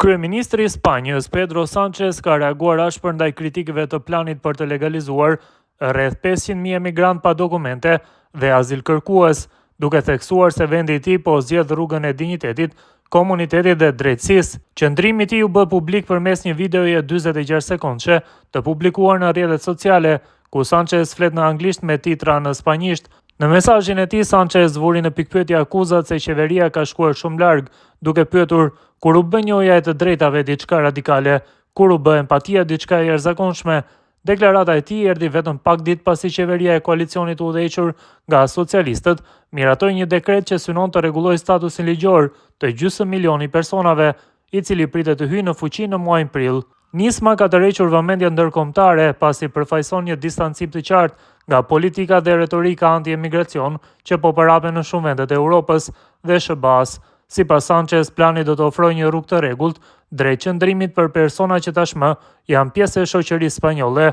Kryeministri i Spanjës, Pedro Sánchez, ka reaguar ashpër ndaj kritikëve të planit për të legalizuar rreth 500.000 emigrant pa dokumente dhe azil kërkues, duke theksuar se vendi i tij po zgjedh rrugën e dinjitetit, komunitetit dhe drejtësisë. Qëndrimi i tij u bë publik përmes një videoje 46 sekondëshe të publikuar në rrjetet sociale, ku Sánchez flet në anglisht me titra në spanjisht. Në mesazhin e tij, Sánchez vuri në pikpyetje akuzat se qeveria ka shkuar shumë larg, duke pyetur kur u bë njohja e të drejtave diçka radikale, kur u bë empatia diçka e jashtëzakonshme. Deklarata e tij erdhi vetëm pak ditë pasi qeveria e koalicionit të udhëhequr nga socialistët miratoi një dekret që synon të rregullojë statusin ligjor të gjysmë milioni personave, i cili pritet të hyjë në fuqi në muajin prill. Nisma ka tërhequr vëmendjen ndërkombëtare pasi përfaqëson një distancim të qartë nga politika dhe retorika anti-emigracion që po parapen në shumë vendet e Europës dhe SBA-s. Sipas Sánchez, plani do të ofrojë një rrugë të rregullt drejt qëndrimit për persona që tashmë janë pjesë e shoqërisë spanjolle.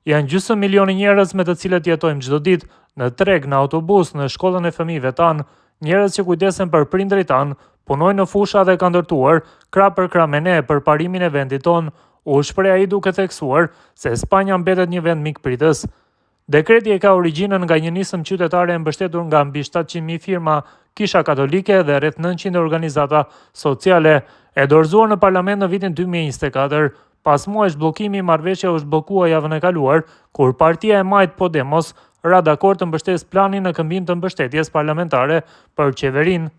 Janë gjysmë milioni njerëz me të cilët jetojmë çdo ditë, në treg, në autobus, në shkollën e fëmijëve tanë, njerëz që kujdesen për prindrit tanë, punojnë në fusha dhe kanë ndërtuar krah për krah me ne për parimin e vendit tonë, u shpreh ai duke theksuar se Spanja mbetet një vend mikpritës. Dekreti e ka origjinën nga një nismë qytetare e mbështetur nga mbi 700.000 firma, kisha katolike dhe rreth 900 organizata sociale, e dorëzuar në parlament në vitin 2024. Pas muajsh bllokimi, marrëveshja u zhbllokua javën e kaluar, kur partia e majt Podemos ra dakord të mbështesë planin në këmbim të mbështetjes parlamentare për qeverinë.